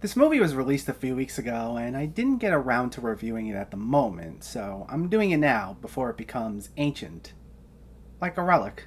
This movie was released a few weeks ago, and I didn't get around to reviewing it at the moment, so I'm doing it now before it becomes ancient. Like a relic.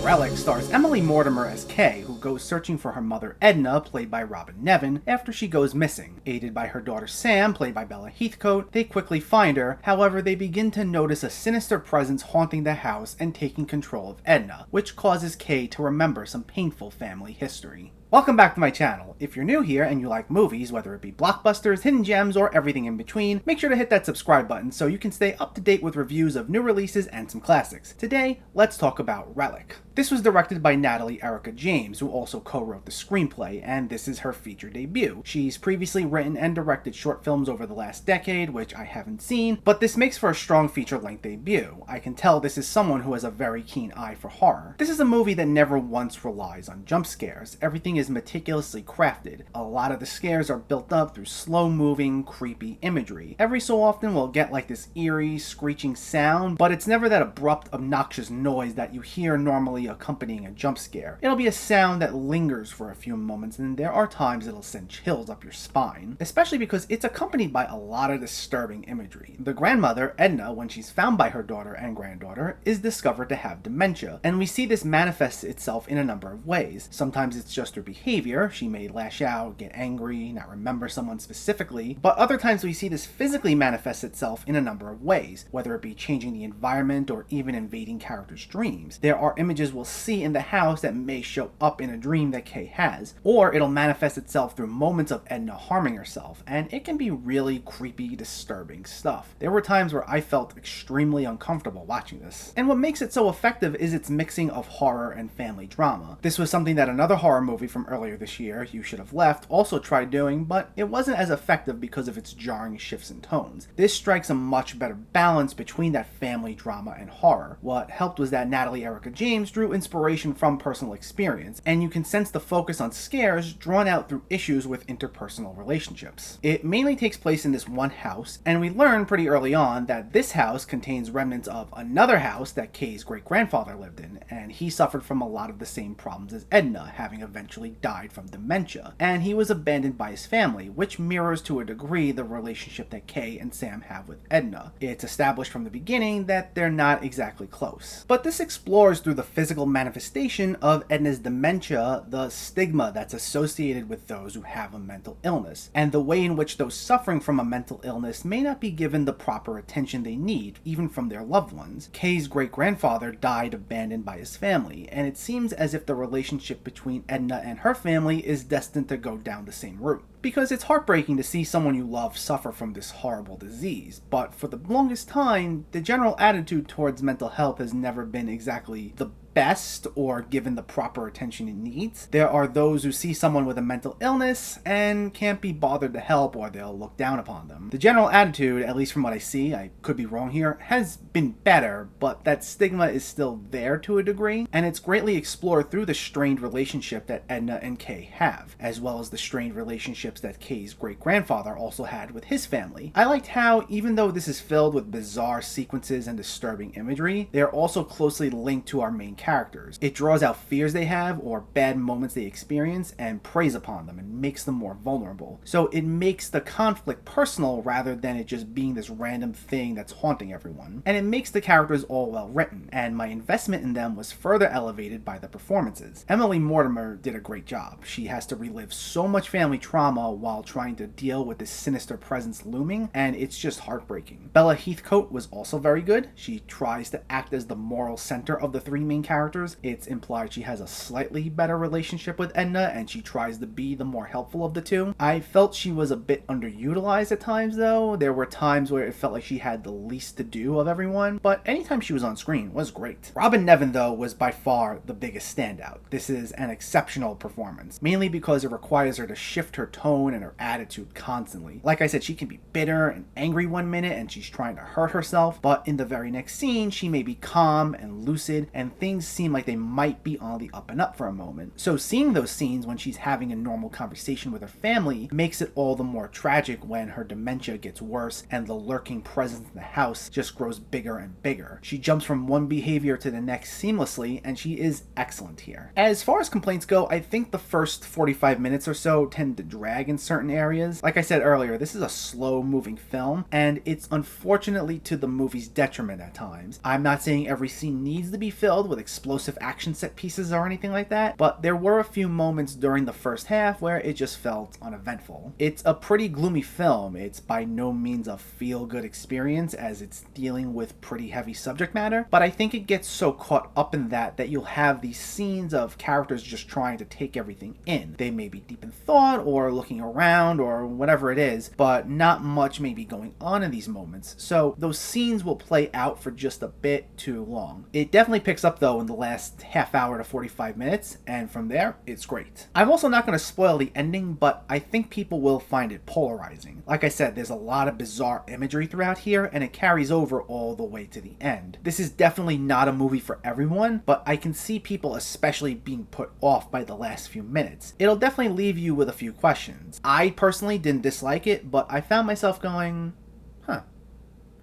Relic stars Emily Mortimer as Kay, who goes searching for her mother Edna, played by Robyn Nevin, after she goes missing. Aided by her daughter Sam, played by Bella Heathcote, they quickly find her. However, they begin to notice a sinister presence haunting the house and taking control of Edna, which causes Kay to remember some painful family history. Welcome back to my channel. If you're new here and you like movies, whether it be blockbusters, hidden gems, or everything in between, make sure to hit that subscribe button so you can stay up to date with reviews of new releases and some classics. Today, let's talk about Relic. This was directed by Natalie Erica James, who also co-wrote the screenplay, and this is her feature debut. She's previously written and directed short films over the last decade, which I haven't seen, but this makes for a strong feature-length debut. I can tell this is someone who has a very keen eye for horror. This is a movie that never once relies on jump scares. Everything is meticulously crafted. A lot of the scares are built up through slow-moving, creepy imagery. Every so often we'll get like this eerie, screeching sound, but it's never that abrupt, obnoxious noise that you hear normally accompanying a jump scare. It'll be a sound that lingers for a few moments, and there are times it'll send chills up your spine, especially because it's accompanied by a lot of disturbing imagery. The grandmother, Edna, when she's found by her daughter and granddaughter, is discovered to have dementia, and we see this manifest itself in a number of ways. Sometimes it's just her behavior. She may lash out, get angry, not remember someone specifically, but other times we see this physically manifest itself in a number of ways, whether it be changing the environment or even invading characters' dreams. There are images we'll see in the house that may show up in a dream that Kay has, or it'll manifest itself through moments of Edna harming herself, and it can be really creepy, disturbing stuff. There were times where I felt extremely uncomfortable watching this. And what makes it so effective is its mixing of horror and family drama. This was something that another horror movie from earlier this year, You Should Have Left, also tried doing, but it wasn't as effective because of its jarring shifts in tones. This strikes a much better balance between that family drama and horror. What helped was that Natalie Erica James drew inspiration from personal experience, and you can sense the focus on scares drawn out through issues with interpersonal relationships. It mainly takes place in this one house, and we learn pretty early on that this house contains remnants of another house that Kay's great-grandfather lived in, and he suffered from a lot of the same problems as Edna, having eventually died from dementia, and he was abandoned by his family, which mirrors to a degree the relationship that Kay and Sam have with Edna. It's established from the beginning that they're not exactly close. But this explores through the physical manifestation of Edna's dementia, the stigma that's associated with those who have a mental illness, and the way in which those suffering from a mental illness may not be given the proper attention they need, even from their loved ones. Kay's great-grandfather died abandoned by his family, and it seems as if the relationship between Edna and her family is destined to go down the same route. Because it's heartbreaking to see someone you love suffer from this horrible disease, but for the longest time, the general attitude towards mental health has never been exactly the best or given the proper attention it needs. There are those who see someone with a mental illness and can't be bothered to help, or they'll look down upon them. The general attitude, at least from what I see, I could be wrong here, has been better, but that stigma is still there to a degree, and it's greatly explored through the strained relationship that Edna and Kay have, as well as the strained relationships that Kay's great-grandfather also had with his family. I liked how, even though this is filled with bizarre sequences and disturbing imagery, they are also closely linked to our main characters. It draws out fears they have or bad moments they experience and preys upon them and makes them more vulnerable. So it makes the conflict personal rather than it just being this random thing that's haunting everyone. And it makes the characters all well written, and my investment in them was further elevated by the performances. Emily Mortimer did a great job. She has to relive so much family trauma while trying to deal with this sinister presence looming, and it's just heartbreaking. Bella Heathcote was also very good. She tries to act as the moral center of the three main characters. It's implied she has a slightly better relationship with Edna, and she tries to be the more helpful of the two. I felt she was a bit underutilized at times though. There were times where it felt like she had the least to do of everyone, but anytime she was on screen was great. Robyn Nevin though was by far the biggest standout. This is an exceptional performance, mainly because it requires her to shift her tone and her attitude constantly. Like I said, she can be bitter and angry one minute and she's trying to hurt herself, but in the very next scene she may be calm and lucid, and things things seem like they might be on the up and up for a moment. So seeing those scenes when she's having a normal conversation with her family makes it all the more tragic when her dementia gets worse and the lurking presence in the house just grows bigger and bigger. She jumps from one behavior to the next seamlessly, and she is excellent here. As far as complaints go, I think the first 45 minutes or so tend to drag in certain areas. Like I said earlier, this is a slow moving film, and it's unfortunately to the movie's detriment at times. I'm not saying every scene needs to be filled with explosive action set pieces or anything like that, but there were a few moments during the first half where it just felt uneventful. It's a pretty gloomy film. It's by no means a feel-good experience as it's dealing with pretty heavy subject matter, but I think it gets so caught up in that you'll have these scenes of characters just trying to take everything in. They may be deep in thought or looking around or whatever it is, but not much may be going on in these moments, so those scenes will play out for just a bit too long. It definitely picks up though in the last half hour to 45 minutes, and from there, it's great. I'm also not going to spoil the ending, but I think people will find it polarizing. Like I said, there's a lot of bizarre imagery throughout here, and it carries over all the way to the end. This is definitely not a movie for everyone, but I can see people especially being put off by the last few minutes. It'll definitely leave you with a few questions. I personally didn't dislike it, but I found myself going,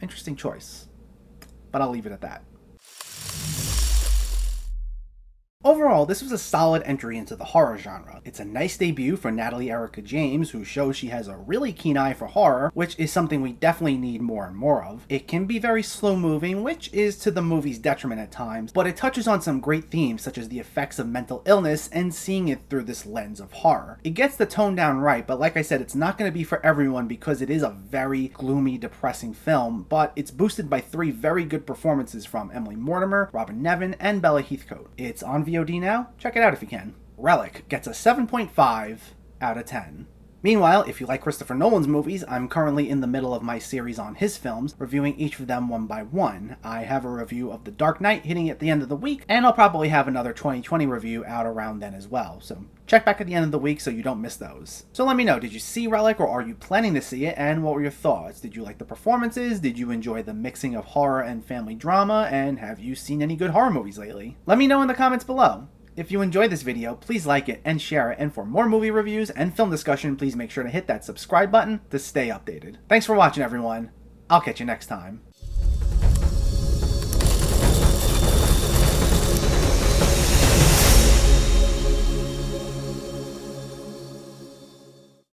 interesting choice. But I'll leave it at that. Overall, this was a solid entry into the horror genre. It's a nice debut for Natalie Erica James, who shows she has a really keen eye for horror, which is something we definitely need more and more of. It can be very slow-moving, which is to the movie's detriment at times, but it touches on some great themes such as the effects of mental illness and seeing it through this lens of horror. It gets the tone down right, but like I said, it's not going to be for everyone because it is a very gloomy, depressing film, but it's boosted by 3 very good performances from Emily Mortimer, Robyn Nevin, and Bella Heathcote. It's on VOD now. Check it out if you can. Relic gets a 7.5 out of 10. Meanwhile, if you like Christopher Nolan's movies, I'm currently in the middle of my series on his films, reviewing each of them one by one. I have a review of The Dark Knight hitting at the end of the week, and I'll probably have another 2020 review out around then as well, so check back at the end of the week so you don't miss those. So let me know, did you see Relic or are you planning to see it, and what were your thoughts? Did you like the performances? Did you enjoy the mixing of horror and family drama? And have you seen any good horror movies lately? Let me know in the comments below. If you enjoyed this video, please like it and share it, and for more movie reviews and film discussion, please make sure to hit that subscribe button to stay updated. Thanks for watching, everyone. I'll catch you next time.